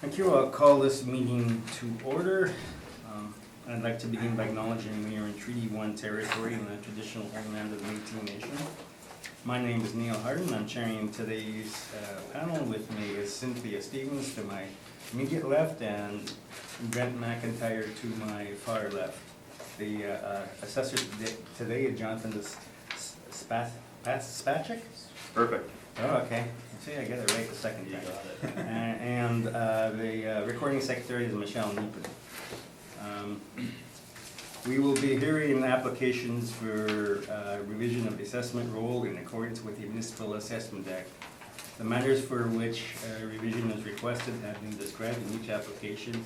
Thank you. I'll call this meeting to order. I'd like to begin by acknowledging we are in Treaty 1 territory in the traditional homeland of the Métis Nation. My name is Neil Harden. I'm chairing today's panel. With me is Cynthia Stevens to my immediate left and Brent McIntyre to my far left. The assessor today is Jonathan Spacek? Perfect. Oh, okay. See, I get it right the second time. And the recording secretary is Michelle Neepin. We will be hearing applications for revision of the assessment roll in accordance with the Municipal Assessment Act. The matters for which revision is requested have been described in each application,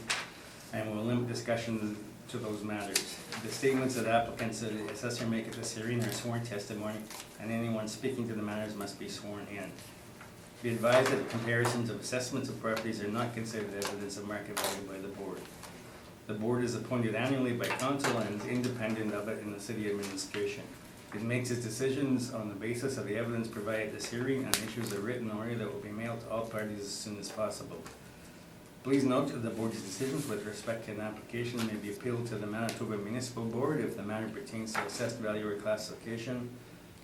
and we'll limit discussion to those matters. The statements that applicants and the assessor make at this hearing are sworn testimony, and anyone speaking to the matters must be sworn in. Be advised that comparisons of assessments of properties are not considered evidence of market value by the board. The board is appointed annually by council and is independent of it in the city administration. It makes its decisions on the basis of the evidence provided at this hearing and issues a written order that will be mailed to all parties as soon as possible. Please note that the board's decisions with respect to an application may be appealed to the Manitoba Municipal Board if the matter pertains to assessed value or classification,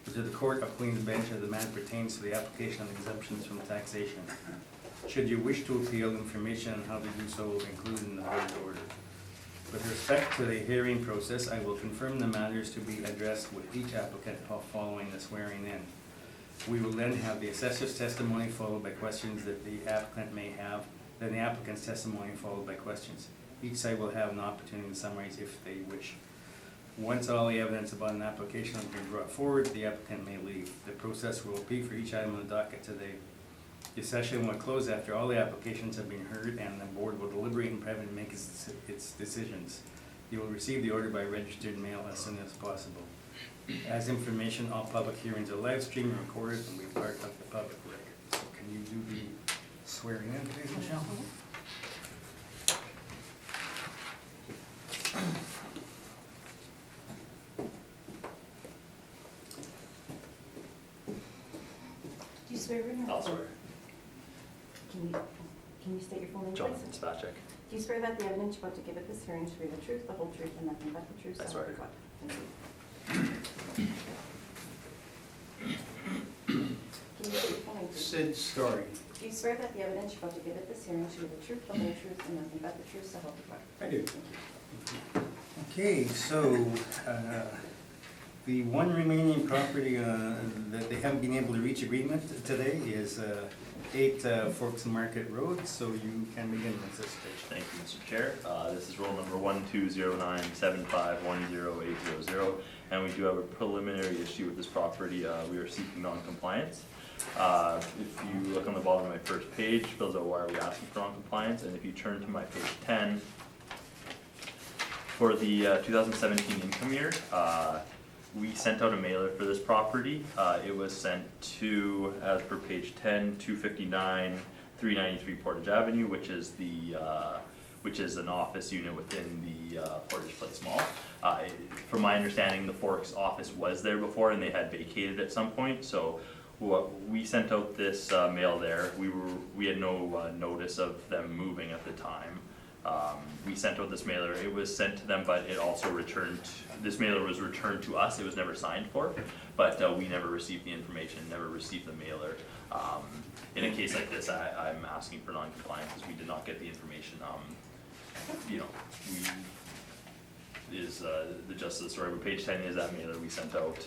or to the Court of Queen's Bench if the matter pertains to the application of exemptions from taxation. Should you wish to appeal, information on how to do so will be included in the board's order. With respect to the hearing process, I will confirm the matters to be addressed with each applicant following the swearing in. We will then have the assessor's testimony followed by questions that the applicant may have, then the applicant's testimony followed by questions. Each side will have an opportunity to summarize if they wish. Once all the evidence about an application has been brought forward, the applicant may leave. The process will repeat for each item on the docket today. The session will close after all the applications have been heard, and the board will deliberate in private and make its decisions. You will receive the order by registered mail as soon as possible. As information, all public hearings are live streamed and recorded and will be part of the public record. So can you do the swearing in, please, Michelle? Do you swear in or? I'll swear. Can you state your full name, please? Jonathan Spacek. Do you swear that the evidence you're about to give at this hearing should be the truth, the whole truth, and nothing but the truth? I so swear. help you God? Thank you. Can you state your full name, please? Sid Story. Do you swear that the evidence you're about to give at this hearing should be the truth, the whole truth, and nothing but the truth, so help you God? I do. Thank you. Okay, so the one remaining property that they haven't been able to reach agreement today is 8 Forks Market Road, so you can begin with this stage. Thank you, Mr. Chair. This is roll number 12097510800, and we do have a preliminary issue with this property. We are seeking non-compliance. If you look on the bottom of my first page, fills out why are we asking for non-compliance, and if you turn to my page 10, for the 2017 income year, we sent out a mailer for this property. It was sent to, as per page 10, 259, 393 Portage Avenue, which is an office unit within the Portage Place Mall. From my understanding, the Forks office was there before and they had vacated at some point. So we sent out this mail there. We had no notice of them moving at the time. We sent out this mailer. It was sent to them, but it also returned. This mailer was returned to us. It was never signed for, but we never received the information, never received the mailer. In a case like this, I'm asking for non-compliance because we did not get the information. The gist of the story. But page 10 is that mailer we sent out.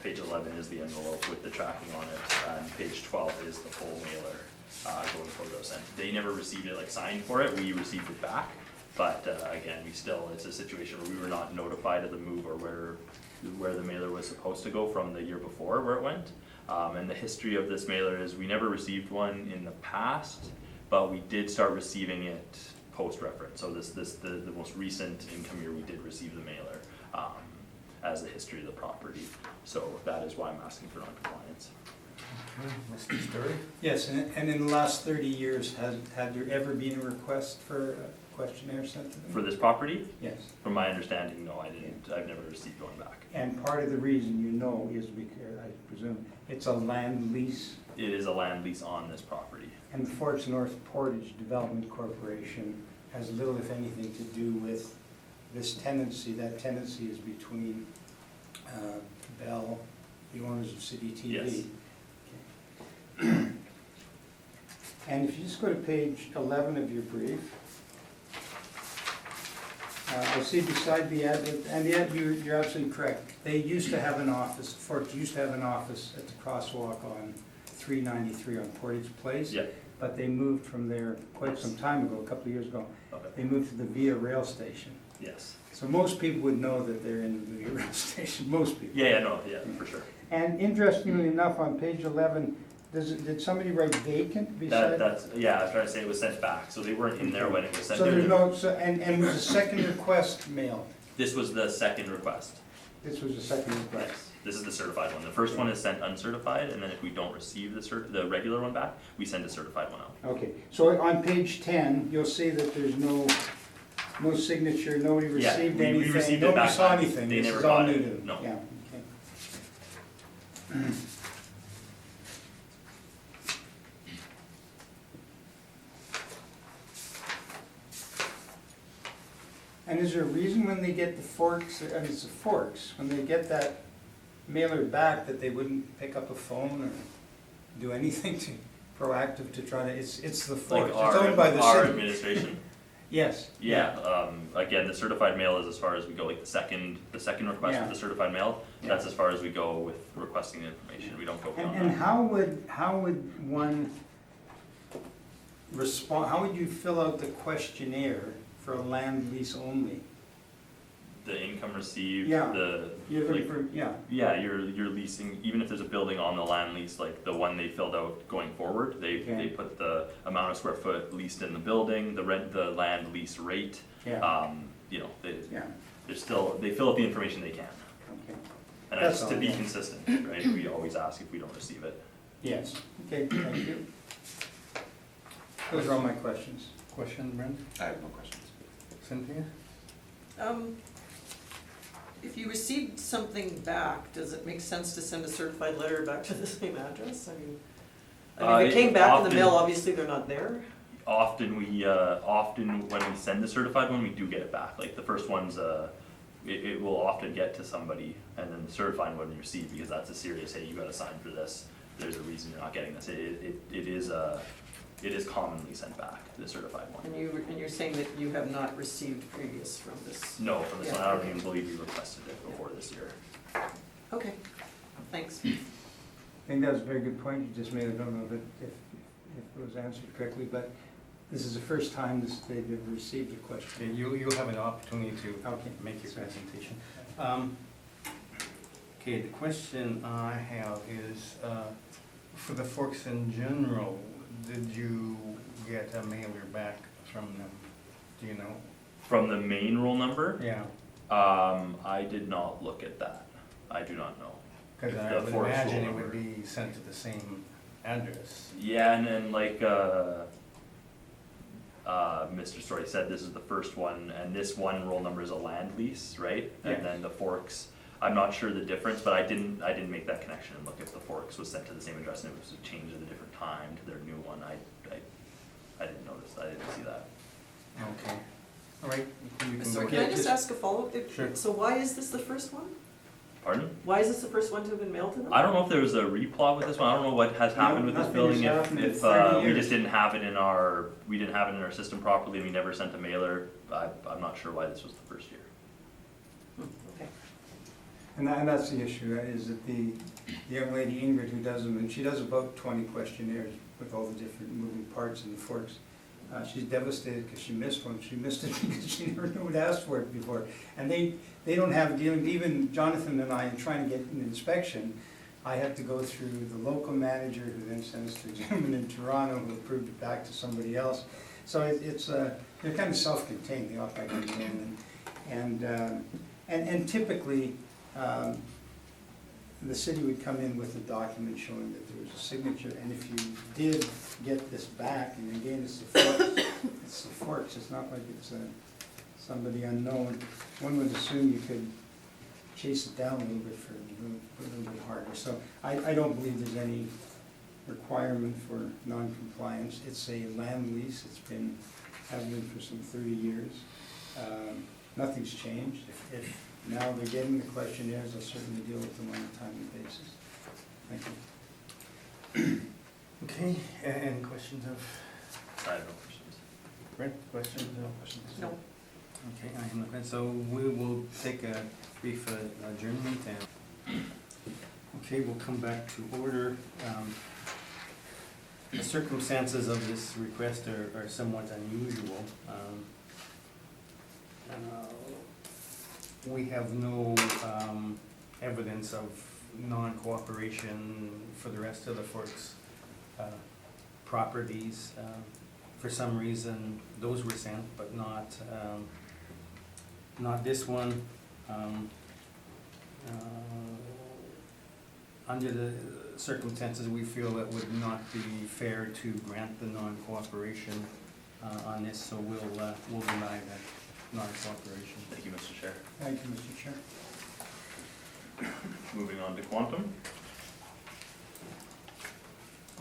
Page 11 is the envelope with the tracking on it, and page 12 is the full mailer. Going for those, and they never received it like signed for it. We received it back, but again, it's a situation where we were not notified of the move or where the mailer was supposed to go from the year before where it went. And the history of this mailer is we never received one in the past, but we did start receiving it post-reference. So the most recent income year we did receive the mailer as the history of the property. So that is why I'm asking for non-compliance. Okay, Mr. Story? Yes, and in the last 30 years, had there ever been a request for a questionnaire sent to them? For this property? Yes. From my understanding, no, I didn't. I've never received one back. And part of the reason you know is because, I presume, it's a land lease? It is a land lease on this property. And the Forks North Portage Development Corporation has little, if anything, to do with this tenancy. That tenancy is between Bell, the owners of City TV. Yes. Okay. And if you just go to page 11 of your brief, I see beside the ad, and the ad, you're absolutely correct. They used to have an office, Forks used to have an office at the crosswalk on 393 on Portage Place. Yeah. But they moved from there quite some time ago, a couple of years ago. Okay. They moved to the Via Rail Station. Yes. So most people would know that they're in the Via Rail Station, most people. Yeah, no, for sure. And interestingly enough, on page 11, did somebody write vacant beside? That's, yeah, I was trying to say it was sent back, so they weren't in there when it was sent. So there's no, and was the second request mailed? This was the second request. This was the second request? Yes, this is the certified one. The first one is sent uncertified, and then if we don't receive the regular one back, we send a certified one out. Okay, so on page 10, you'll see that there's no signature, nobody Yeah, received we anything, received it nobody back. saw anything. They This never is all got new it. to them. No. Yeah, okay. And is there a reason when they get the Forks, I mean, it's the Forks, when they get that mailer back, that they wouldn't pick up a phone or do anything to, proactive to try to, it's the Forks, Like it's owned by the our city. administration. Yes. Yeah, again, the certified mail is as far as we go, like the second request Yeah. for the certified mail, Yeah. that's as far as we go with requesting the information, we don't go beyond And that. how would one respond, how would you fill out the questionnaire for a land lease only? The income received, Yeah. the, You're looking like, for, yeah, yeah, you're leasing, even if there's a building on the land lease, like the one they filled out going forward, they Okay. put the amount of square foot leased in the building, the land lease rate, yeah, you know, yeah, they're still, they fill out the information they can. okay, And That's that's to all, be yeah. consistent, right, we always ask if we don't receive it. yes, okay, thank you. Those are all my questions. Question, Brent? I have no questions. Cynthia? If you received something back, does it make sense to send a certified letter back to the same address? I mean, if it came back in the often- mail, obviously they're not there. Often when we send the certified one, we do get it back, like the first one's, it will often get to somebody, and then the certified one you receive, because that's a serious, hey, you gotta sign for this, there's a reason you're not getting this, it is commonly sent back, the certified one. And you're saying that you have not received previous from this? No, from this one, Yeah. I don't even believe we requested it before this year. Okay, thanks. I think that was a very good point you just made, I don't know if it was answered correctly, but this is the first time they've ever received a question. Okay, you'll have an opportunity to Okay. make your presentation. Okay, the question I have is, for the Forks in general, did you get a mailer back from them? Do you know? From the main roll number, Yeah, I did not look at that, I do not know. because If I the would Forks imagine roll it would number- be sent to the same address. Yeah, and then like, Mr. Story said, this is the first one, and this one roll number is a land lease, right? Yes. And then the Forks, I'm not sure the difference, but I didn't make that connection and look if the Forks was sent to the same address and it was a change at a different time to their new one, I didn't notice, I didn't see that. Okay, all right. you can So go can I ahead. just ask a follow-up? Sure. So why is this the first one? Pardon? Why is this the first one to have been mailed to them? I don't know if there was a replot with this one, I don't know what has happened with this nothing building, has if, happened in if, 30 we years. just didn't have it in our system properly, we never sent a mailer, I'm not sure why this was the first year. Okay. And that's the issue, is that the young lady Ingrid who does them, and she does about 20 questionnaires with all the different moving parts in the Forks. She's devastated because she missed one. She missed it because she never knew who'd asked for it before. And they don't have dealing, even Jonathan and I, in trying to get an inspection, I have to go through the local manager who then sends to a gentleman in Toronto who approved it back to somebody else. So it's they're kind of self-contained, they operate on their own. And typically, the city would come in with a document showing that there was a signature, and if you did get this back, and again, it's the Forks, it's not like it's somebody unknown, one would assume you could chase it down a little bit for a little bit harder. So I don't believe there's any requirement for non-compliance. It's a land lease, has been for some 30 years. Nothing's changed. If now they're getting the questionnaires, I'll certainly deal with them on a timely basis. Thank you. Okay, any questions of I have no questions. Brent? Questions? No questions? No. Okay, I have no questions. So we will take a brief adjournment and, okay, we'll come back to order. The circumstances of this request are somewhat unusual. We have no evidence of non-cooperation for the rest of the Forks properties. For some reason, those were sent, but not this one. Under the circumstances, we feel it would not be fair to grant the non-cooperation on this, so we'll deny that non-cooperation. Thank you, Mr. Chair. Thank you, Mr. Chair. Moving on to quantum.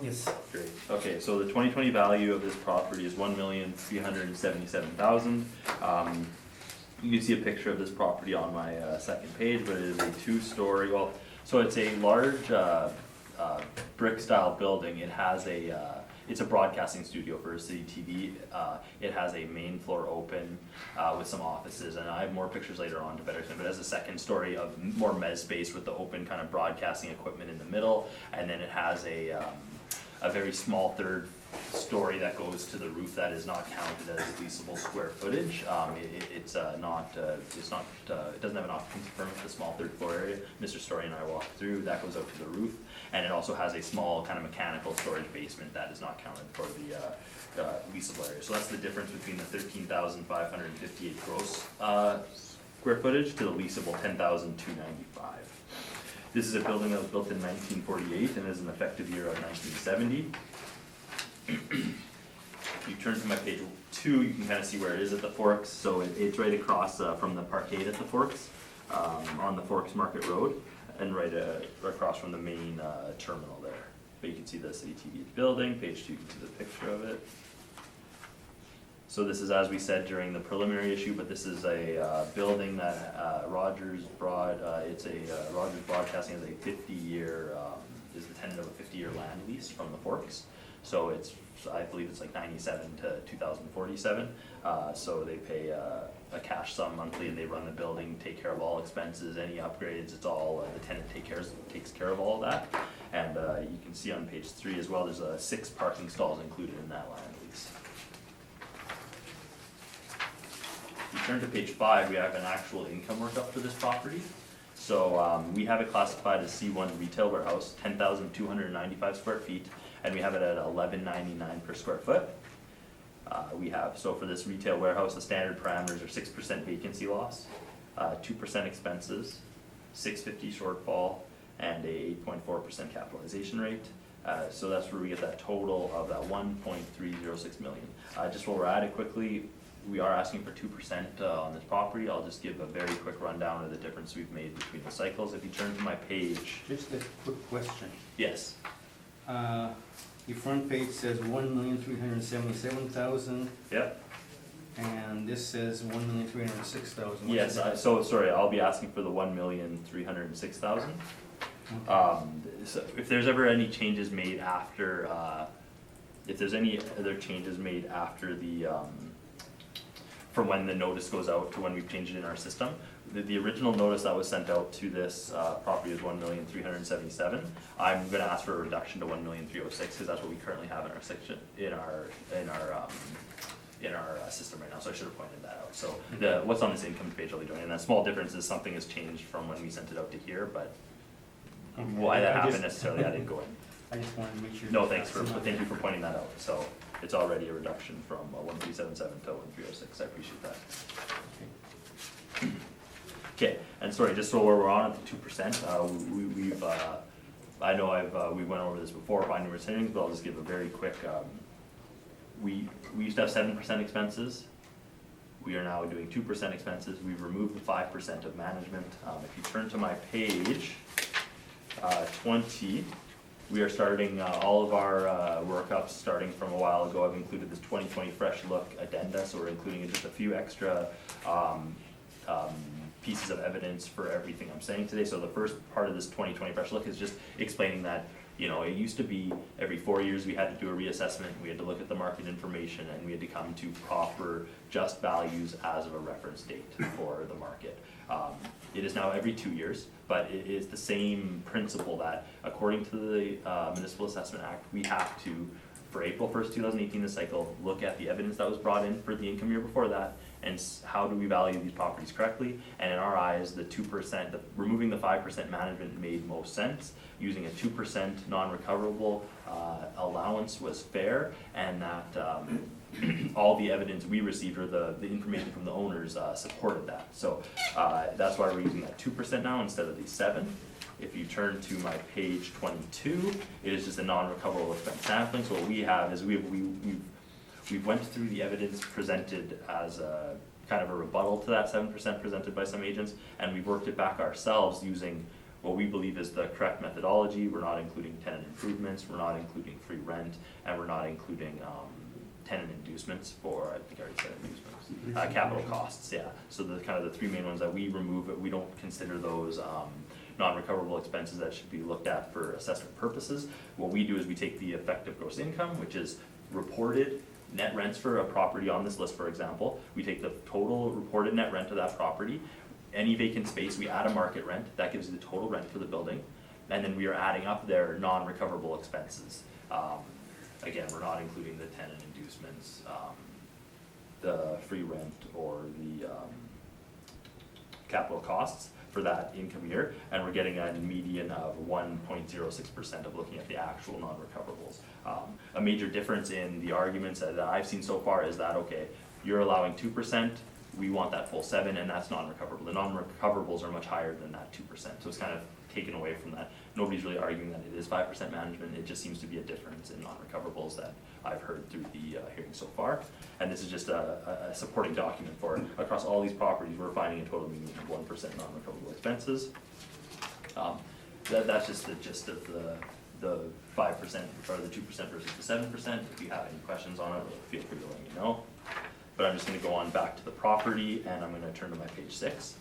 Yes. Great. Okay, so the 2020 value of this property is $1,377,000. You can see a picture of this property on my second page, but it is a two-story, so it's a large brick-style building. It has it's a broadcasting studio for city TV. It has a main floor open with some offices, and I have more pictures later on to better explain, but it has a second story of more mezz space with the open kind of broadcasting equipment in the middle, and then it has a very small third story that goes to the roof that is not counted as leasable square footage. It doesn't have an occupancy permit for the small third floor area. Mr. Story and I walked through, that goes out to the roof, and it also has a small kind of mechanical storage basement that is not counted for the leasable area. So that's the difference between the 13,558 gross square footage to the leasable 10,295. This is a building that was built in 1948 and is an effective year of 1970. If you turn to my page 2, you can kind of see where it is at the Forks. So it's right across from the parkade at the Forks, on the Forks Market Road, and right across from the main terminal there. But you can see the City TV building. Page 2, you can see the picture of it. So this is, as we said during the preliminary issue, but this is a building that Rogers Broadcasting has a 50-year, is the tenant of a 50-year land lease from the Forks. So it's, I believe it's like 97 to 2047. So they pay a cash sum monthly, and they run the building, take care of all expenses, any upgrades. It's all the tenant takes care of all of that. And you can see on page 3 as well, there's 6 parking stalls included in that land lease. If you turn to page 5, we have an actual income workup for this property. So we have it classified as C1 retail warehouse, 10,295 square feet, and we have it at $11.99 per square foot. So for this retail warehouse, the standard parameters are 6% vacancy loss, 2% expenses, $650 shortfall, and a 8.4% capitalization rate. So that's where we get that total of that 1.306 million. Just while we're at it quickly, we are asking for 2% on this property. I'll just give a very quick rundown of the difference we've made between the cycles. If you turn to my page. Just a quick question. Yes. Your front page says 1,377,000. Yep. And this says 1,306,000. Yes, so sorry, I'll be asking for the 1,306,000. So if there's ever any changes made after, if there's any other changes made after the, from when the notice goes out to when we've changed it in our system, the original notice that was sent out to this property is 1,377,000. I'm gonna ask for a reduction to 1,306,000 because that's what we currently have in our section, in our system right now, so I should have pointed that out. So what's on this income page I'll be doing, and that small difference is something has changed from when we sent it out to here, but Okay. why that happened necessarily, I didn't go in. I just wanted to make sure. No, thank you for pointing that out. So it's already a reduction from 1,377 to 1,306. I appreciate that. Okay, and sorry, just so we're on at the 2%, we've I know we went over this before by numerous hearings, but I'll just give a very quick. We used to have 7% expenses. We are now doing 2% expenses. We've removed the 5% of management. If you turn to my page 20, We are starting all of our workups starting from a while ago. I've included this 2020 Fresh Look addenda, so we're including just a few extra pieces of evidence for everything I'm saying today. So the first part of this 2020 Fresh Look is just explaining that, you know, it used to be every 4 years we had to do a reassessment, we had to look at the market information, and we had to come to proper just values as of a reference date for the market. It is now every 2 years, but it is the same principle that according to the Municipal Assessment Act, we have to, for April 1st, 2018, the cycle, look at the evidence that was brought in for the income year before that, and how do we value these properties correctly? And in our eyes, the 2%, removing the 5% management made most sense. Using a 2% non-recoverable allowance was fair, and that all the evidence we received, or the information from the owners, supported that. So that's why we're using that 2% now instead of the 7%. If you turn to my page 22, it is just a non-recoverable expense sampling. So what we have is we went through the evidence presented as a kind of a rebuttal to that 7% presented by some agents, and we've worked it back ourselves using what we believe is the correct methodology. We're not including tenant improvements, we're not including free rent, and we're not including tenant inducements for, I think I already said inducements, capital costs, yeah. So the kind of the three main ones that we remove, we don't consider those non-recoverable expenses that should be looked at for assessment purposes. What we do is we take the effective gross income, which is reported net rents for a property on this list, for example. We take the total reported net rent of that property. Any vacant space, we add a market rent, that gives you the total rent for the building, and then we are adding up their non-recoverable expenses. Again, we're not including the tenant inducements, the free rent, or the capital costs for that income year, and we're getting a median of 1.06% of looking at the actual non-recoverables. A major difference in the arguments that I've seen so far is that, okay, you're allowing 2%, we want that full 7%, and that's non-recoverable. The non-recoverables are much higher than that 2%, so it's kind of taken away from that. Nobody's really arguing that it is 5% management, it just seems to be a difference in non-recoverables that I've heard through the hearing so far. And this is just a supporting document for, across all these properties, we're finding a total median of 1% non-recoverable expenses. That's just the gist of the 5% or the 2% versus the 7%. If you have any questions on it, feel free to let me know. But I'm just gonna go on back to the property, and I'm gonna turn to my page 6.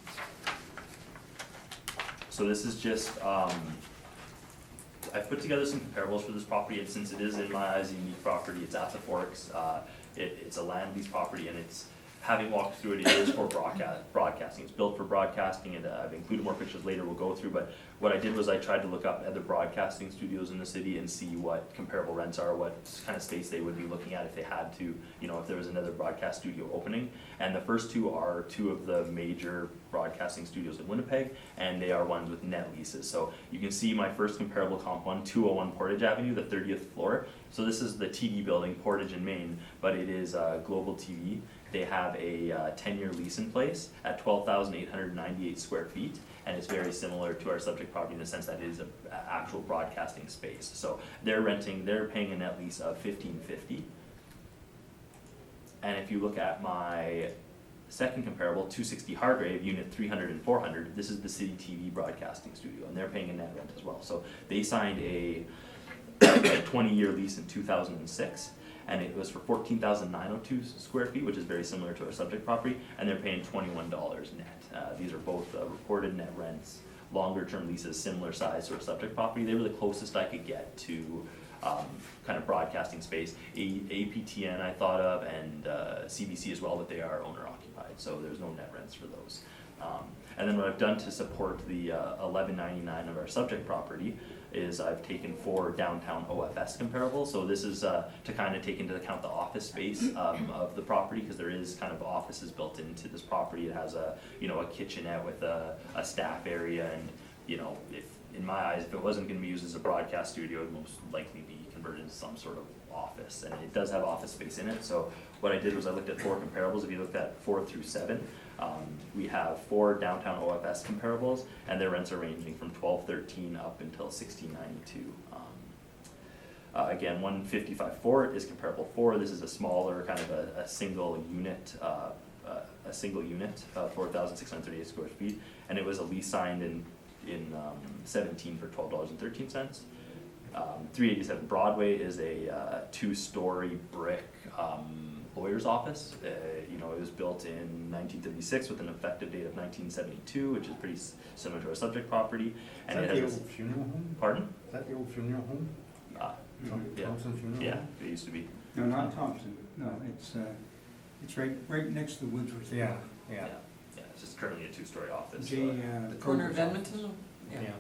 So this is just, I've put together some comparables for this property, and since it is, in my eyes, a unique property, it's at the Forks, it's a land lease property, and it's, having walked through it, it is for broadcasting. It's built for broadcasting, and I've included more pictures later we'll go through, but what I did was I tried to look up other broadcasting studios in the city and see what comparable rents are, what kind of space they would be looking at if they had to, you know, if there was another broadcast studio opening. And the first two are two of the major broadcasting studios in Winnipeg, and they are ones with net leases. So you can see my first comparable comp one, 201 Portage Avenue, the 30th floor. So this is the TD building, Portage in Maine, but it is Global TV. They have a 10-year lease in place at 12,898 square feet, and it's very similar to our subject property in the sense that it is an actual broadcasting space. So they're paying a net lease of $1,550. And if you look at my second comparable, 260 Hargrave, unit 300 and 400, this is the City TV broadcasting studio, and they're paying a net rent as well. So they signed a 20-year lease in 2006. And it was for 14,902 square feet, which is very similar to our subject property, and they're paying $21 net. These are both reported net rents, longer term leases, similar size to our subject property. They were the closest I could get to kind of broadcasting space. APTN I thought of, and CBC as well, but they are owner occupied, so there's no net rents for those. And then what I've done to support the $11.99 of our subject property is I've taken 4 downtown OFS comparables. So this is to kind of take into account the office space of the property, because there is kind of offices built into this property. It has a kitchenette with a staff area, and if in my eyes, if it wasn't going to be used as a broadcast studio, it would most likely be converted into some sort of office, and it does have office space in it. So what I did was I looked at 4 comparables. If you looked at 4 through 7, we have 4 downtown OFS comparables, and their rents are ranging from $12.13 up until $16.92. Again, 155 Fort is comparable 4. This is a smaller kind of a single unit, 4,638 square feet, and it was a lease signed in 17 for $12.13. 387 Broadway is a two-story brick lawyer's office. You know, it was built in 1936 with an effective date of 1972, which is pretty similar to our subject property. Is And that it the has, old funeral home? pardon? Is that the old funeral home? Yeah. Thompson Funeral Home? Yeah, it used to be. No, not Thompson, no, it's right next to Woodsworth. Yeah, yeah. Yeah, it's just currently a two-story office. J, The corner of Kroger's office. Edmonton? Yeah.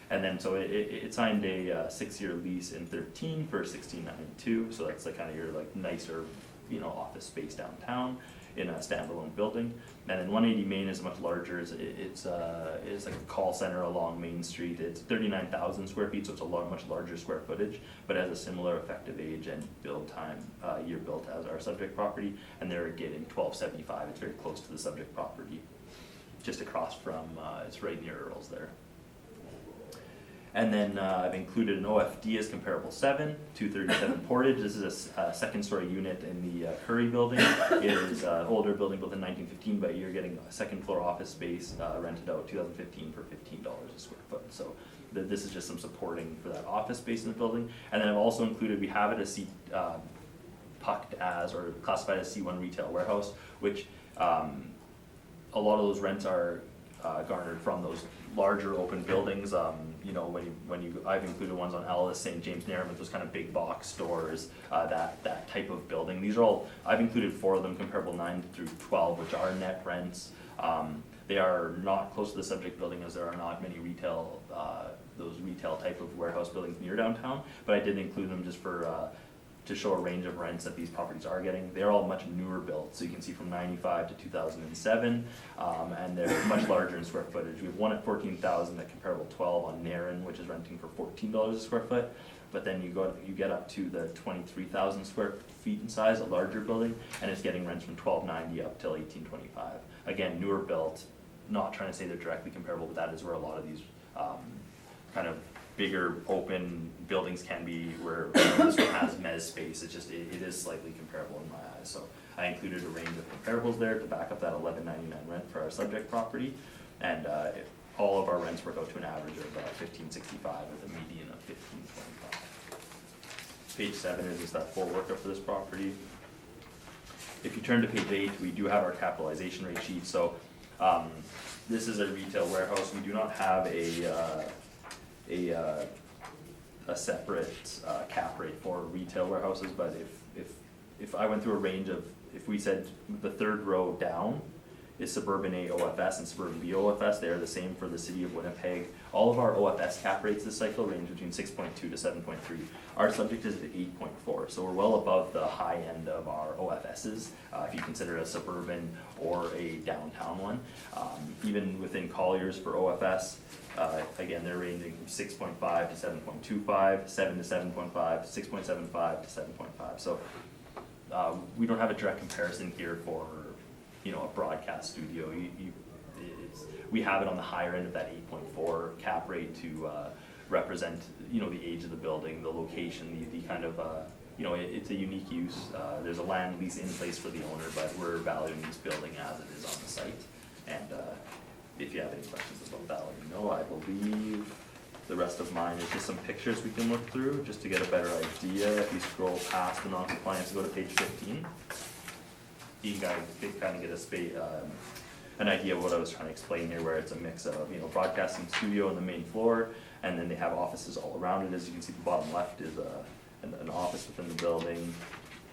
And then, so it signed a 6-year lease in 13 for 1692, so that's like kind of your like nicer, you know, office space downtown in a standalone building. And then 180 Main is much larger. It's like a call center along Main Street. It's 39,000 square feet, so it's a much larger square footage, but has a similar effective age and build time, year built as our subject property. And they're getting 1275. It's very close to the subject property, just across from. It's right near Earl's there. And then I've included an OFD as comparable 7, 237 Portage. This is a second story unit in the Curry building. It is an older building built in 1915, but you're getting a second floor office space rented out 2015 for $15 a square foot. So this is just some supporting for that office space in the building. And then I've also included, we have it as pucked as or classified as C1 retail warehouse, which a lot of those rents are garnered from those larger open buildings. You know, I've included ones on Ellis, St. James, Narrabeen, those kind of big box stores, that type of building. These are all, I've included 4 of them, comparable 9 through 12, which are net rents. They are not close to the subject building as there are not many retail, those retail type of warehouse buildings near downtown, but I did include them just for, to show a range of rents that these properties are getting. They're all much newer built, so you can see from 95 to 2007, and they're much larger in square footage. We have one at 14,000 at comparable 12 on Narran, which is renting for $14 a square foot. But then you get up to the 23,000 square feet in size, a larger building, and it's getting rents from $12.90 up till $18.25. Again, newer built. Not trying to say they're directly comparable, but that is where a lot of these kind of bigger open buildings can be, where this one has mezz space. It is slightly comparable in my eyes. So I included a range of comparables there to back up that $11.99 rent for our subject property, and all of our rents work out to an average of $15.65 with a median of $15.25. Page 7 is just that full workup for this property. If you turn to page 8, we do have our capitalization rate sheet. So this is a retail warehouse. We do not have a separate cap rate for retail warehouses, but if I went through a range of, if we said the third row down is suburban A OFS and suburban B OFS, they're the same for the city of Winnipeg. All of our OFS cap rates this cycle range between 6.2 to 7.3. Our subject is at 8.4, so we're well above the high end of our OFSs, if you consider a suburban or a downtown one. Even within Colliers for OFS, again, they're ranging from 6.5 to 7.25, 7 to 7.5, 6.75 to 7.5. So we don't have a direct comparison here for, you know, a broadcast studio. We have it on the higher end of that 8.4 cap rate to represent, you know, the age of the building, the location, the kind of, you know, it's a unique use. There's a land lease in place for the owner, but we're valuing this building as it is on the site. And if you have any questions about that, let me know. I believe the rest of mine is just some pictures we can look through just to get a better idea. If you scroll past the non-compliance, go to page 15. You can kind of get an idea of what I was trying to explain here, where it's a mix of, you know, broadcasting studio on the main floor, and then they have offices all around it. As you can see, the bottom left is an office within the building.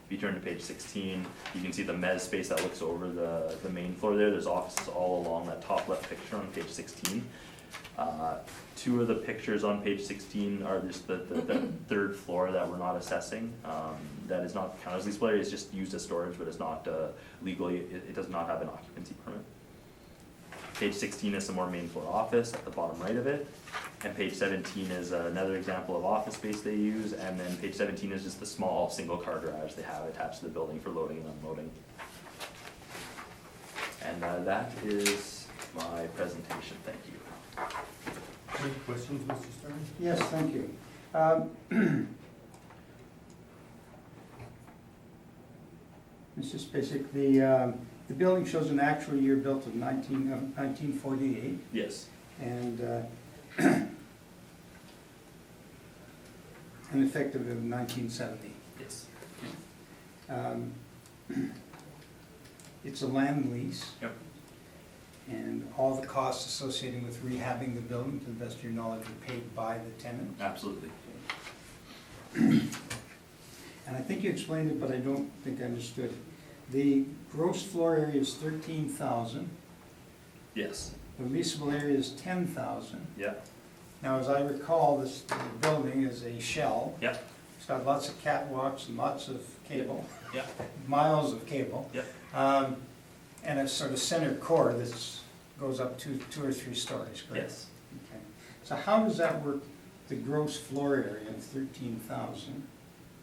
If you turn to page 16, you can see the mezz space that looks over the main floor there. There's offices all along that top left picture on page 16. 2 of the pictures on page 16 are just the third floor that we're not assessing. That is not counted as leasable area, it's just used as storage, but it's not legally, it does not have an occupancy permit. Page 16 is some more main floor office at the bottom right of it. And page 17 is another example of office space they use. And then page 17 is just the small single car garage they have attached to the building for loading and unloading. And that is my presentation. Thank you. Any questions, Mr. Stern? Yes, thank you. Mr. Spacek, the building shows an actual year built of 1948, Yes. and and effective of 1970. Yes. It's a land lease. Yep. And all the costs associated with rehabbing the building, to the best of your knowledge, are paid by the tenant. Absolutely. And I think you explained it, but I don't think I understood it. The gross floor area is 13,000. Yes. The leasable area is 10,000. Yeah. Now, as I recall, this the building is a shell. Yeah. It's got lots of catwalks and lots of cable, Yeah. miles of cable. Yeah. And a sort of center core that goes up two or three stories, correct? Yes. Okay. So how does that work, the gross floor area of 13,000?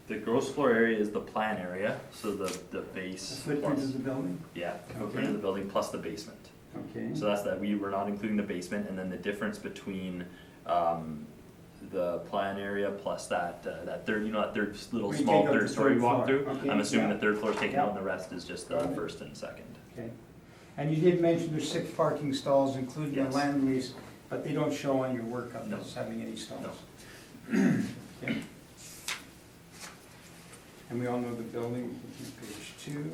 The gross floor area is the plan area, so the The base. footprint plus- of the building? Yeah, the footprint of the building plus the basement. Okay. So that's that, we were not including the basement, and then the difference between, the plan area plus that third, that third little We small take out the third story third you walk floor. through. Okay, I'm assuming yeah. the third floor is taken out, and Yeah. the rest is just the Got it. first and second. Okay. And you did mention there's 6 parking stalls, including the Yes. land lease, but they don't show on your workup No. as having any stalls? No. Okay. And we all know the building, page 2.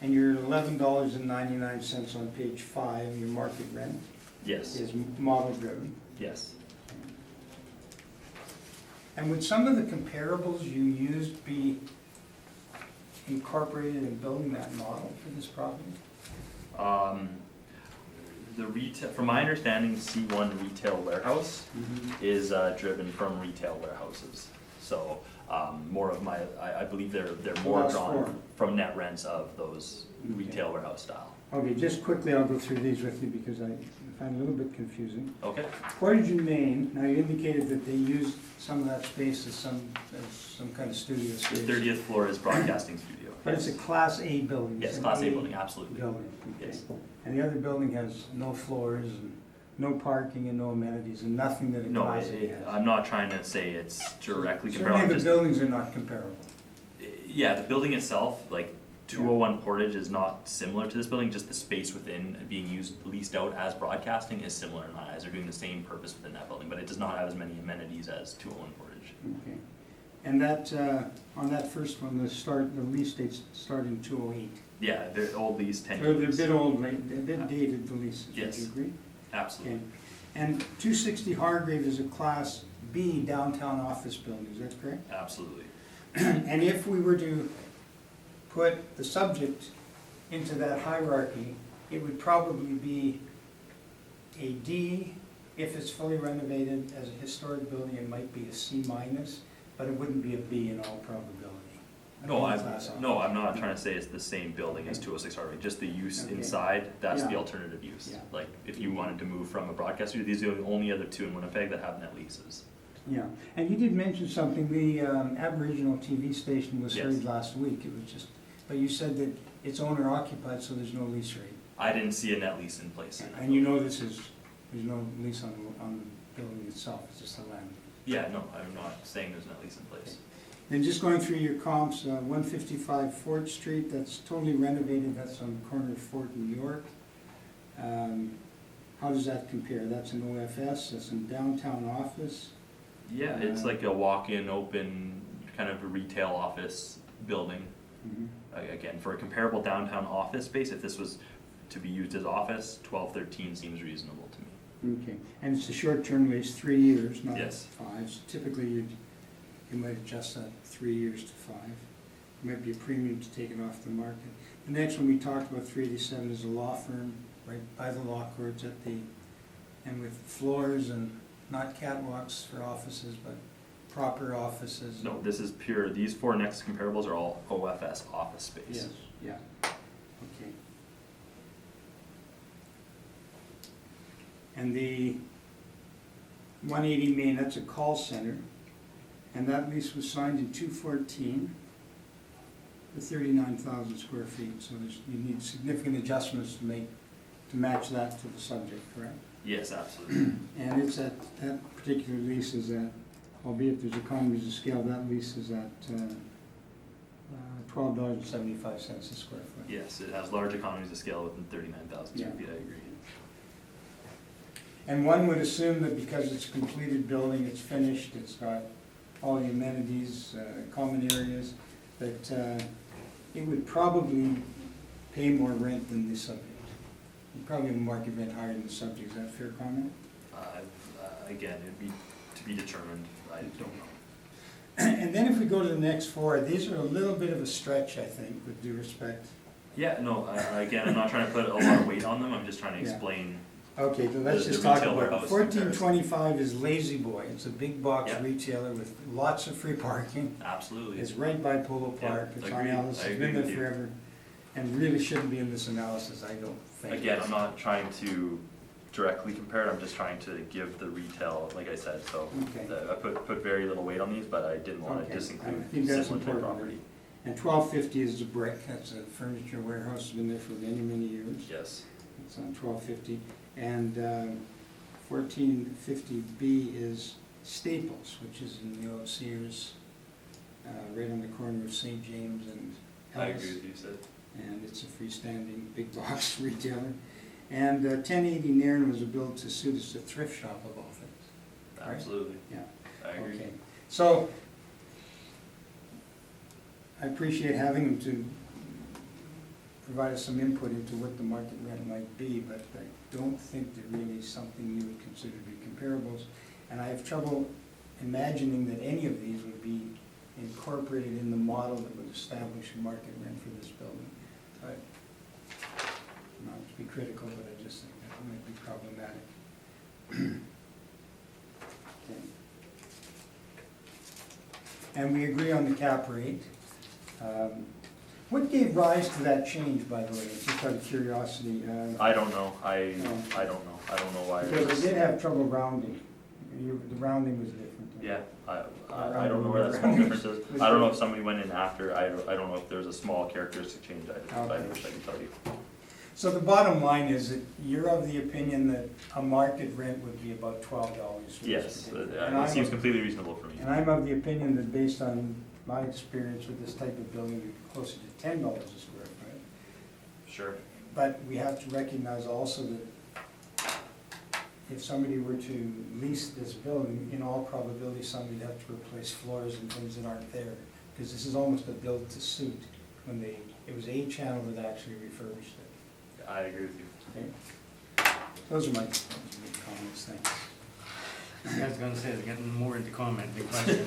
And your $11.99 on page 5, your market rent, Yes, is model driven. yes. And would some of the comparables you used be incorporated in building that model for this property? The retail, from my understanding, C1 retail warehouse is driven from retail warehouses. So, more of my, I believe they're more that's drawn four. from net rents of those Okay. retail warehouse style. Okay, just quickly, I'll go through these with you because I find it a little bit confusing. Okay, Portage and Main, now you indicated that they used some of that space as some kind of studio the space. 30th floor is broadcasting studio. But it's a Class A building. Yes, it's an Class A building, absolutely. Building, okay. Yes. And the other building has no floors and no parking and no amenities and nothing that a No, Class A has. I'm not trying to say it's directly Certainly comparable. the just- buildings are not comparable. Yeah, the building itself, like 201 Portage is not similar to this building, just the space within being used, leased out as broadcasting is similar in my eyes. They're doing the same purpose within that building, but it does not have as many amenities as 201 Portage. Okay. And that, on that first one, the lease dates start in 208. Yeah, they're old lease, 10 They're a years. bit old, right? They're a bit dated, the leases, would Yes. you agree? Absolutely. Okay. And 260 Hargrave is a Class B downtown office building, is that correct? Absolutely. And if we were to put the subject into that hierarchy, it would probably be a D. If it's fully renovated as a historic building, it might be a C minus, but it wouldn't be a B in all probability. A No, B I'm, class office. no, I'm not trying to say it's the same building as 206 Harvey, just the use Okay. inside, that's the Yeah. alternative use. Yeah. Like, if you wanted to move from a broadcast studio, these are the only other two in Winnipeg that have net leases. Yeah, and you did mention something, the Aboriginal TV station was Yes. heard last week, it was just, but you said that it's owner occupied, so there's no lease rate. I didn't see a net lease in place. in that And you building. know there's no lease on the building itself, it's just the land. Yeah, no, I'm not saying there's net lease in place. And just going through your comps, 155 Fort Street, that's totally renovated, that's on the corner of Fort and York. How does that compare? That's an OFS, that's a downtown office. Yeah, it's like a walk-in, open, kind of a retail office building. Again, for a comparable downtown office space, if this was to be used as office, 1213 seems reasonable to me. Okay, and it's a short-term lease, 3 years, not Yes. 5. So typically, you might adjust that 3 years to 5. Might be a premium to take it off the market. The next one we talked about, 387, is a law firm, right by the law courts and with floors and not catwalks for offices, but proper offices. No, this is pure, these four next comparables are all OFS office space. Yes, yeah, okay. And the 180 Main, that's a call center, and that lease was signed in 214 for 39,000 square feet, so you need significant adjustments to match that to the subject, correct? Yes, absolutely. And it's that particular lease is at albeit there's economies of scale, that lease is at $12.75 a square foot. Yes, it has large economies of scale within 39,000 square Yeah. feet, I agree. And one would assume that because it's a completed building, it's finished, it's got all the amenities, common areas, that it would probably pay more rent than the subject. You'd probably have a market rent higher than the subject, is that a fair comment? Again, it'd be to be determined, I don't know. And then if we go to the next four, these are a little bit of a stretch, I think, with due respect. Yeah, no, again, I'm not trying to put a lot of weight on them, I'm just trying to Yeah. explain. Okay, so let's The just talk retail about it. warehouse 1425 is Lazy Boy. It's a big box Yeah. retailer with lots of free parking. Absolutely. It's right by Polo Yeah, Park. It's on agreed. Alice. I It's agree been there with you. forever. And really shouldn't be in this analysis, I don't think. Again, I'm not trying to directly compare it, I'm just trying to give the retail, like I said, so. Okay. I put very little weight on these, but I didn't want Okay. to I disinclude think that's similar type important. property. And 1250 is the Brick. That's a furniture warehouse. It's been there for many, many years. Yes. It's on 1250. And 1450B is Staples, which is in the old Sears, right on the corner of St. James and I Ellis. agree with you, Sid. And it's a freestanding big box retailer. And 1080 Nairn was a build to suit as a thrift shop of all things. Right? Absolutely. Yeah. I agree. Okay. So I appreciate having them to provide us some input into what the market rent might be, but I don't think they're really something you would consider to be comparables. And I have trouble imagining that any of these would be incorporated in the model that would establish a market rent for this building. But, not to be critical, but I just think that might be problematic. Okay. And we agree on the cap rate. What gave rise to that change, by the way, just out of curiosity? I don't know, I Oh. don't know, I don't know why. it Because was- they did have trouble rounding. The rounding was different. Yeah, I don't know where that small difference is. I don't know if somebody went in after, I don't know if there's a small characteristic change, I Okay. wish I could tell you. So the bottom line is that you're of the opinion that a market rent would be about $12 for this Yes, particular- it seems completely reasonable for me. And I'm of the opinion that based on my experience with this type of building, it'd be closer to $10 a square foot. Sure. But we have to recognize also that if somebody were to lease this building, in all probability, somebody'd have to replace floors and things that aren't there. Because this is almost a build to suit when it was A Channel that actually refurbished it. I agree with you. Okay? Those are my comments, thanks. I was gonna say, it's getting more into comment than question.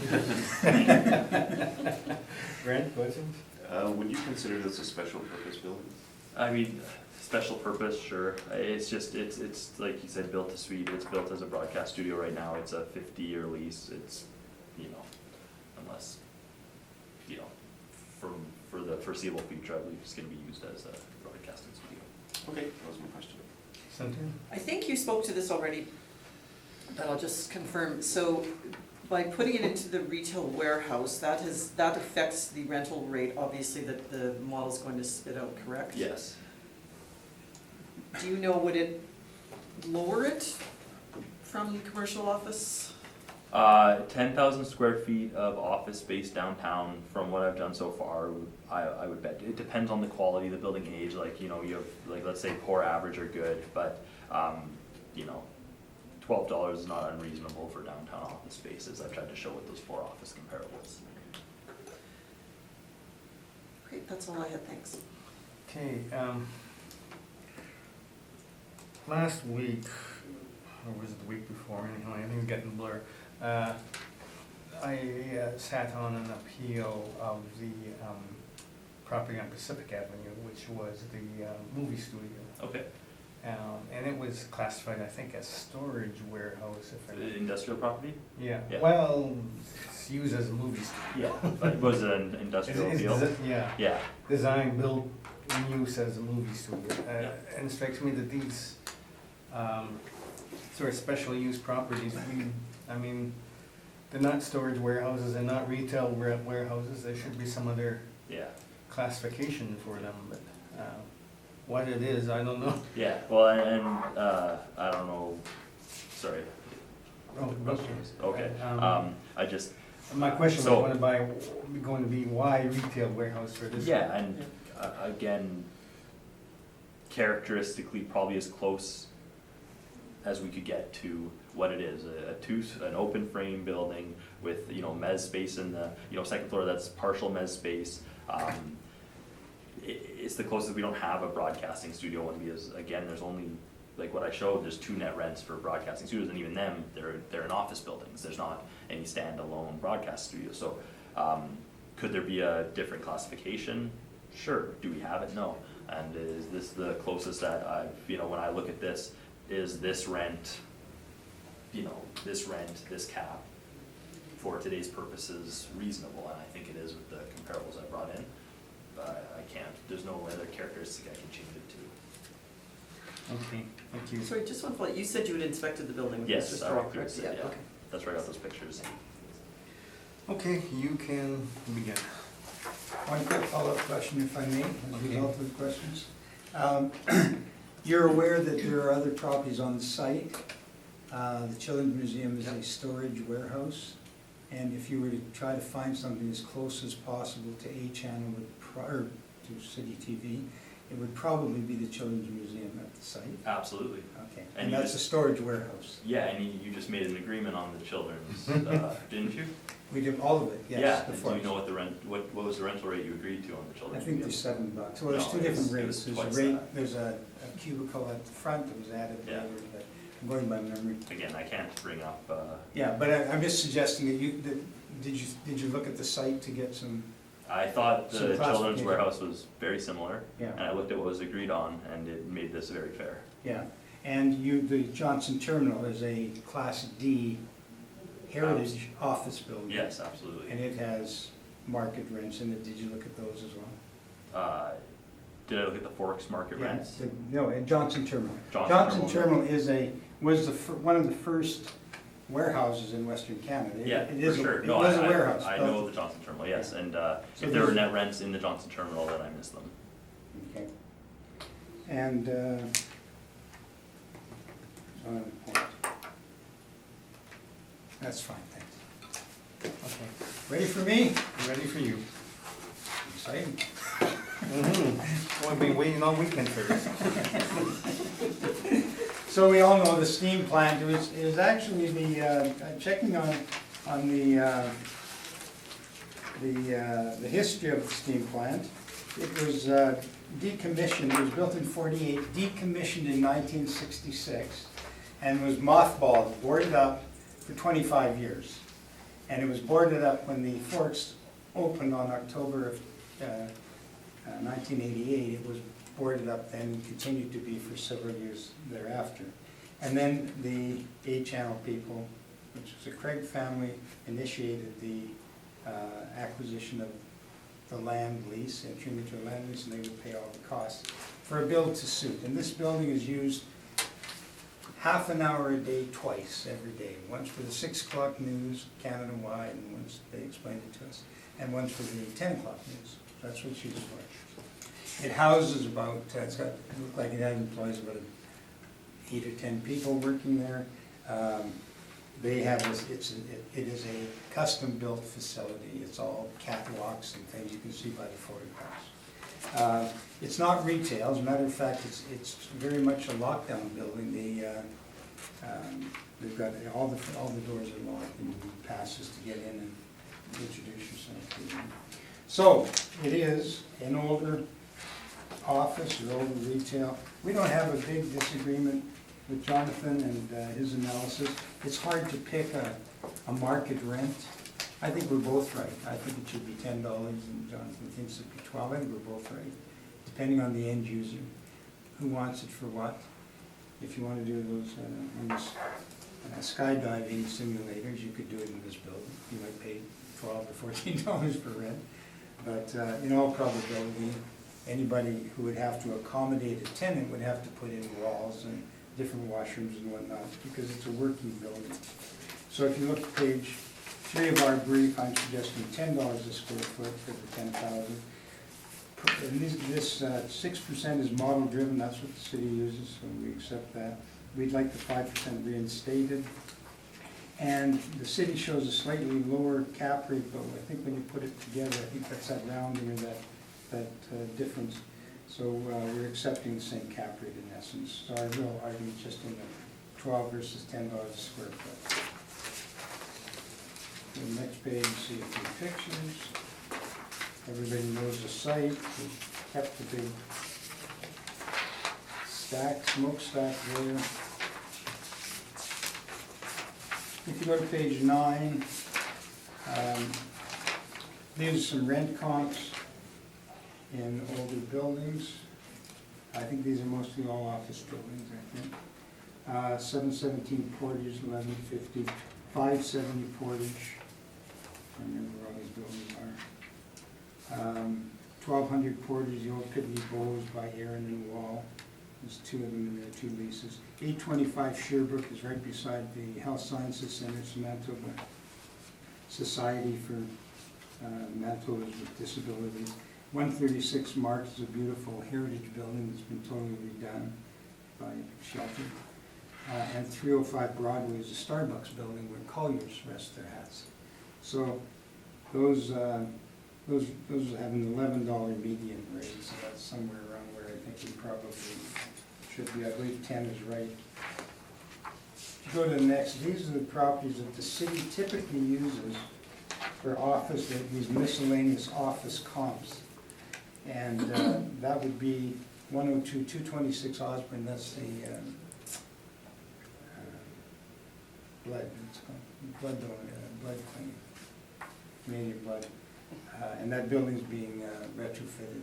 Brent, questions? Would you consider this a special purpose building? I mean, special purpose, sure. It's just, it's like you said, built to suite. It's built as a broadcast studio right now. It's a 50-year lease. It's, unless, for the foreseeable future, I believe it's gonna be used as a broadcasting studio. Okay, that was my question. Cynthia? I think you spoke to this already, but I'll just confirm. So by putting it into the retail warehouse, that affects the rental rate, obviously, that the model's going to spit out, correct? Yes. Do you know, would it lower it from commercial office? 10,000 square feet of office space downtown, from what I've done so far, I would bet. It depends on the quality of the building age, you have, let's say poor, average, or good, but, $12 is not unreasonable for downtown office spaces. I've tried to show with those 4 office comparables. Great, that's all I had, thanks. Okay, last week, or was it the week before, anyhow, I think it's getting blur. I sat on an appeal of the property on Pacific Avenue, which was the movie studio. Okay. And it was classified, I think, as storage warehouse, if I Industrial property? Yeah, Yeah. well, it's used as a movie studio. Yeah. But it was an industrial It's field? yeah, Yeah. design, built, and use as a movie studio. And it strikes me that these sort of special use properties, they're not storage warehouses, they're not retail warehouses, there should be some other Yeah. classification for them, but what it is, I don't know. Yeah, well, and I don't know, sorry. Oh, Okay, I just, My question was So- going to be why retail warehouse for this? yeah, and again, characteristically, probably as close as we could get to what it is, an open frame building with, you know, mezz space in the, you know, second floor, that's partial mezz space. It's the closest. We don't have a broadcasting studio, and because, again, there's only, like what I showed, there's 2 net rents for broadcasting studios, and even them, they're in office buildings. There's not any standalone broadcast studios. So, could there be a different classification? Sure. Do we have it? No. And is this the closest that I've, you know, when I look at this, is this rent, you know, this cap for today's purposes reasonable? And I think it is with the comparables I brought in. But I can't, there's no other characteristic I can change it to. Okay, thank you. Sorry, just one point, you said you had inspected the building with Yes, Mr. I Storr, walked through correct? it, Yeah, yeah. okay. That's where I got those pictures. Okay, you can begin. One quick follow-up question, if I may, as a Okay. result of the questions. You're aware that there are other properties on the site. The Children's Museum is a Yep. storage warehouse, and if you were to try to find something as close as possible to A Channel, or to City TV, it would probably be the Children's Museum at the site. Absolutely. Okay, And and you that's a just- storage warehouse. Yeah, and you just made an agreement on the children's, didn't you? We do all of it, yes. Yeah, the and do you forest. know what the rent, what was the rental rate you agreed to on the I children's? think there's $7. Well, there's No, two it different was rates. There's twice a rate, that. there's a cubicle at the front that was added Yeah. later, but I'm going by memory. Again, I can't bring up, Yeah, but I'm just suggesting that did you look at the site to get some, I thought So the children's classification. warehouse was very similar, yeah, and I looked at what was agreed on, and it made this very fair. yeah. And the Johnson Terminal is a Class D heritage office building. Yes, absolutely. And it has market rents in it. Did you look at those as well? Did I look at the Forks market rents? No, at Johnson Terminal. Johnson Terminal was one of the first warehouses in Western Canada. Yeah, It for is sure. It No, was a I warehouse. know the Johnson Terminal, yes, and So if there were there's- net rents in the Johnson Terminal, then I missed them. Okay. And, that's fine, thanks. Okay, Ready for me? ready for you. Exciting. Mm-hmm. I've been waiting all weekend for this. So we all know the steam plant, it was actually checking on the history of the steam plant. It was decommissioned, it was built in '48, decommissioned in 1966, and was mothballed, boarded up for 25 years. And it was boarded up when the Forks opened on October of 1988. It was boarded up then and continued to be for several years thereafter. And then the A-Channel people, which was the Craig family, initiated the acquisition of the land lease, entering into a land lease, and they would pay all the costs for a build to suit. And this building is used half an hour a day, twice every day. Once for the 6 o'clock news, Canada-wide, and once they explained it to us, and once for the 10 o'clock news. That's what it's used for. It houses about, it looked like it employs about 8 or 10 people working there. They have this, it is a custom-built facility. It's all catwalks and things you can see by the photographs. It's not retail. As a matter of fact, it's very much a lockdown building. They've got all the doors are locked and passes to get in and introduce yourself to them. So it is an older office or older retail. We don't have a big disagreement with Jonathan and his analysis. It's hard to pick a market rent. I think we're both right. I think it should be $10 and Jonathan thinks it'd be 12. I think we're both right, depending on the end user, who wants it for what. If you want to do those skydiving simulators, you could do it in this building. You might pay $12 or $14 for rent. But in all probability, anybody who would have to accommodate a tenant would have to put in walls and different washrooms and whatnot, because it's a working building. So if you look at page 3 of our brief, I'm suggesting $10 a square foot for the 10,000. And this 6% is model driven, that's what the city uses, so we accept that. We'd like the 5% reinstated. And the city shows a slightly lower cap rate, but I think when you put it together, I think that's that rounding or that difference. So we're accepting the same cap rate in essence. So our real argument just in the 12 versus $10 a square foot. The next page, you see a few pictures. Everybody knows the site. We kept the big smokestack there. If you go to page 9, these are some rent comps in older buildings. I think these are mostly all office buildings, I think. 717 Portage, 1150, 570 Portage. I remember where all these buildings are. 1200 Portage, the old Piddly Bowls by Aaron and Wall. There's two of them in there, 2 leases. 825 Sherbrooke is right beside the Health Sciences Center. It's Manitoba Society for Manitobans with Disabilities. 136 Marks is a beautiful heritage building that's been totally redone by Shelter. And 305 Broadway is a Starbucks building where Colliers rest their hats. So those have an $11 median rate, so that's somewhere around where I think we probably should be. I believe 10 is right. If you go to the next, these are the properties that the city typically uses for office, these miscellaneous office comps. And that would be 102, 226 Osborne, that's the blood clinic, Canadian Blood. And that building's being retrofitted.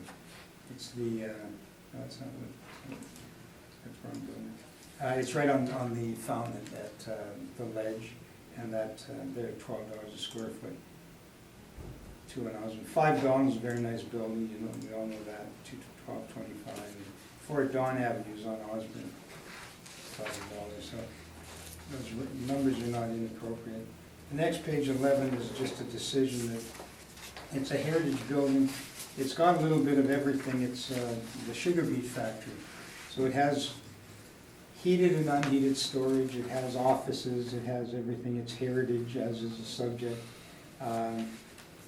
It's the, no, it's not, that's the wrong building. It's right on the fountain at the ledge, and that, they're $12 a square foot. 2 in Osborne. 5 Dawn is a very nice building, you know, we all know that, 1225. 4 Dawn Avenue is on Osborne, $12. So those numbers are not inappropriate. The next page 11 is just a decision that it's a heritage building. It's got a little bit of everything. It's the sugar beet factory. So it has heated and unheated storage. It has offices. It has everything. It's heritage, as is the subject.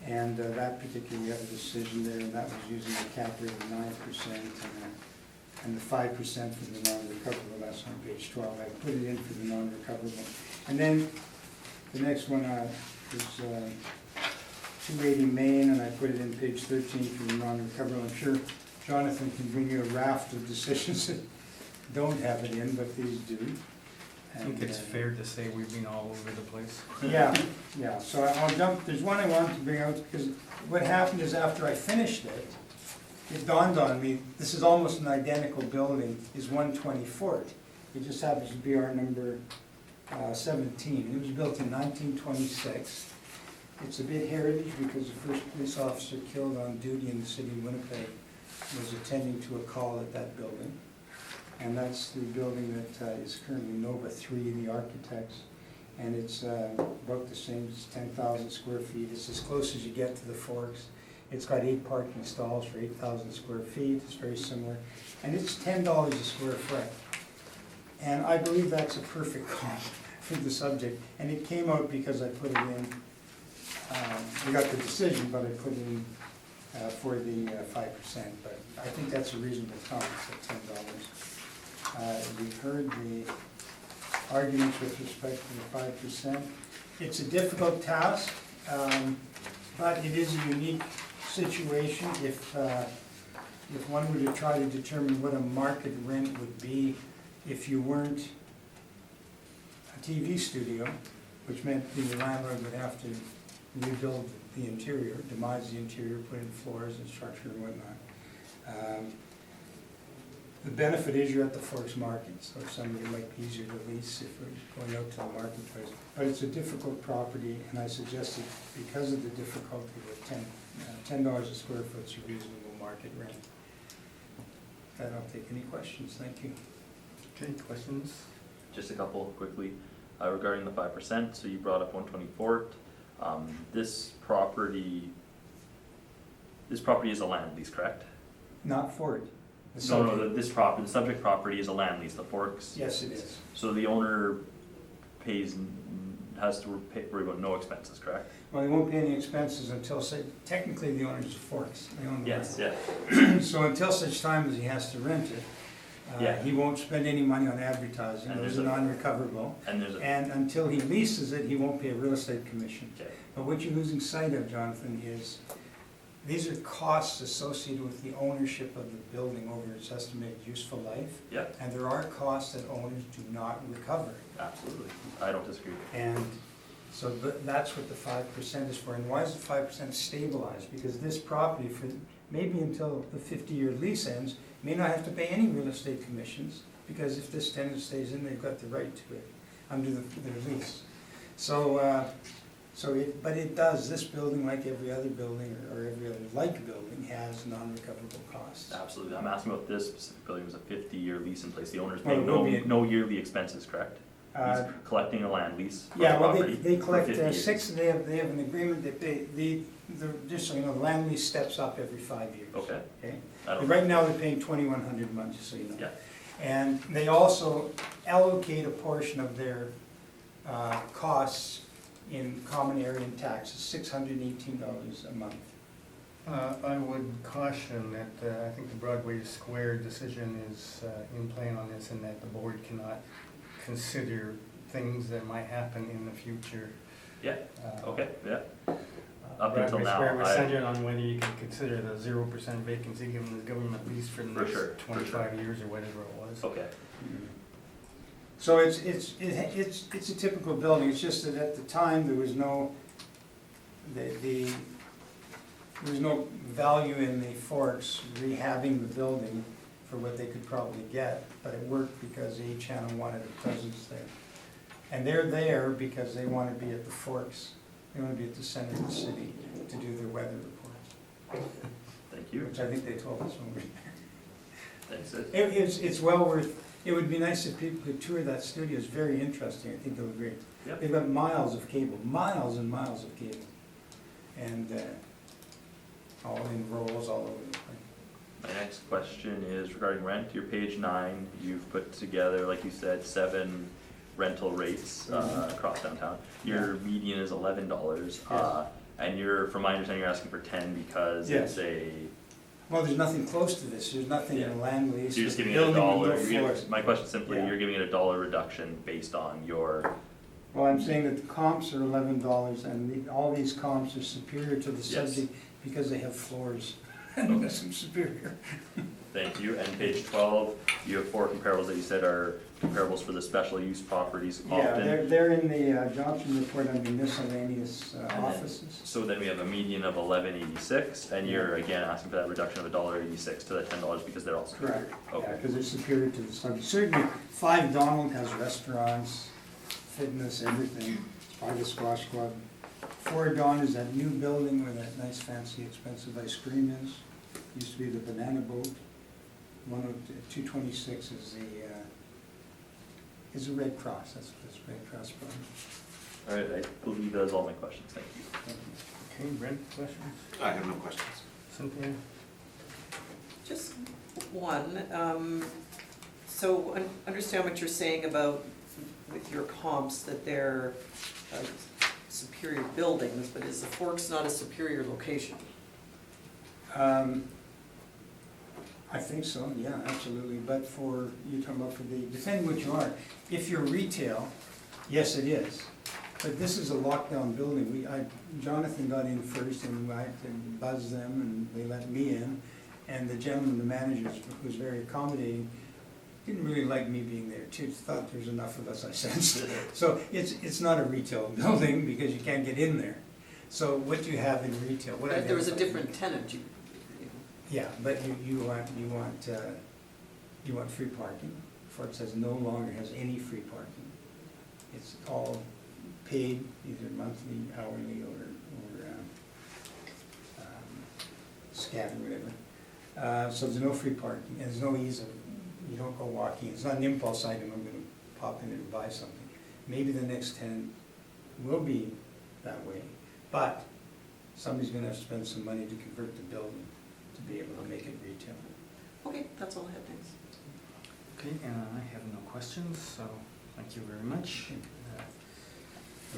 And that particular, we have a decision there, and that was using a cap rate of 9% and the 5% for the non-recoverable. That's on page 12. I put it in for the non-recoverable. And then the next one is 280 Main, and I put it in page 13 for the non-recoverable. I'm sure Jonathan can bring you a raft of decisions that don't have it in, but these do. I think it's fair to say we've been all over the place. Yeah, so I'll jump, there's one I wanted to bring out, because what happened is after I finished it, it dawned on me, this is almost an identical building, is 124. It just happens to be our number 17. It was built in 1926. It's a bit heritage because the first police officer killed on duty in the city of Winnipeg was attending to a call at that building. And that's the building that is currently Nova 3, the architects. And it's about the same, it's 10,000 square feet. It's as close as you get to the Forks. It's got 8 parking stalls for 8,000 square feet. It's very similar. And it's $10 a square foot. And I believe that's a perfect comp for the subject. And it came out because I put it in, we got the decision, but I put it in for the 5%. But I think that's a reasonable comp at $10. We've heard the arguments with respect to the 5%. It's a difficult task, but it is a unique situation. If one were to try to determine what a market rent would be if you weren't a TV studio, which meant the landlord would have to rebuild the interior, demise the interior, put in floors and structure and whatnot. The benefit is you're at the Forks market, so somebody might be easier to lease if we're going out to the marketplace. But it's a difficult property, and I suggested because of the difficulty that $10 a square foot is a reasonable market rent. That I'll take any questions. Thank you. Okay, questions? Just a couple quickly regarding the 5%. So you brought up 124. This property is a land lease, correct? Not for it. No, this property, the subject property is a land lease, the Forks. Yes, it is. So the owner pays has to worry about no expenses, correct? Well, he won't pay any expenses until, say, technically the owner's the Forks. They own the Yes, land. yeah, So until such time as he has to rent it, Yeah. he won't spend any money on advertising, And those there's are a- non-recoverable. and there's a, And until he leases it, he won't pay a real estate commission. okay, But what you're losing sight of, Jonathan, is these are costs associated with the ownership of the building over its estimated useful life. yeah, And there are costs that owners do not recover. absolutely, I don't disagree. And so that's what the 5% is for. And why is the 5% stabilized? Because this property, for maybe until the 50-year lease ends, may not have to pay any real estate commissions, because if this tenant stays in, they've got the right to it under their lease. But it does, this building, like every other building, or every other like building, has non-recoverable costs. Absolutely, I'm asking about this specific building, it was a 50-year lease in place, the owner's Well, paying it will be a- no yearly expenses, correct? He's Uh, collecting a land lease for the Yeah, well, property they for collect 50 years. they have an agreement, they pay, just so you know, the land lease steps up every 5 years. Okay, Okay? I don't, Right now, they're paying 2,100 a month, just so you know. yeah, And they also allocate a portion of their costs in common area and taxes, $618 a month. I would caution that I think the Broadway Square decision is in play on this, and that the board cannot consider things that might happen in the future. yeah, Uh, okay, yeah, Up until Broadway now, Square was I- centered on whether you could consider the 0% vacancy given the government lease for the For next sure, for 25 years or whatever it was. okay, So it's a typical building, it's just that at the time, there was no, there was no value in the Forks rehabbing the building for what they could probably get, but it worked because A Channel wanted a presence there. And they're there because they want to be at the Forks, they want to be at the center of the city to do their weather reports, thank you, which I think they told us when we were there. thanks, Sid. It's well worth, it would be nice if people could tour that studio, it's very interesting, I think they'll agree. Yep. They've got miles of cable, miles and miles of cable, and all in rolls all over the place. My next question is regarding rent, your page 9, you've put together, like you said, 7 rental rates across downtown. Your median is $11, and you're, from my understanding, you're asking for 10 because Yes. it's a, Well, there's nothing close to this, there's nothing in Yeah. the land lease. so you're just the giving it a building with dollar. no You're giving- floors. My question simply, Yeah. you're giving it a $1 reduction based on your, Well, I'm saying that the comps are $11, and all these comps are superior to the Yes. subject because they have floors, and makes them superior. thank you, and page 12, you have 4 comparables that you said are comparables for the special use properties Yeah, often. they're in the Johnson report under miscellaneous then- offices. So then we have a median of $11.86, and you're again asking for that reduction of $1.86 to that $10 because they're also superior. Correct. Okay. Because they're superior to the subject. Certainly, 5 Donald has restaurants, fitness, everything, by the Squash Club. 4 Don is that new building where that nice, fancy, expensive ice cream is. Used to be the Banana Boat. 226 is the Red Cross, that's Red Cross building. All right, I believe that is all my questions, thank you. Thank you. Okay, Brent, questions? I have no questions. Cynthia? Just one, so understand what you're saying about with your comps, that they're superior buildings, but is the Forks not a superior location? I think so, yeah, absolutely, but you're talking about for depending what you are. If you're retail, yes, it is, but this is a lockdown building. Jonathan got in first, and I had to buzz them, and they let me in, and the gentleman, the manager, who was very accommodating, didn't really like me being there too, thought there's enough of us, I sensed. So it's not a retail building, because you can't get in there. So what you have in retail, what I If there was a identified- different tenant, Yeah, but you want free parking. Fort says no longer has any free parking. It's all paid, either monthly, hourly, or scat or whatever. So there's no free parking, and there's no ease of, you don't go walking, it's not an impulse item, I'm gonna pop in and buy something. Maybe the next tenant will be that way, but somebody's gonna have to spend some money to convert the building to be able to make it retail. okay, that's all I had, thanks. Okay, I have no questions, so thank you very much.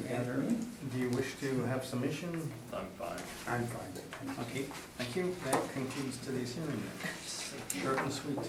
together. Do you wish to have submission? I'm fine. I'm fine. Okay, thank you. That concludes today's hearing. Short and sweet.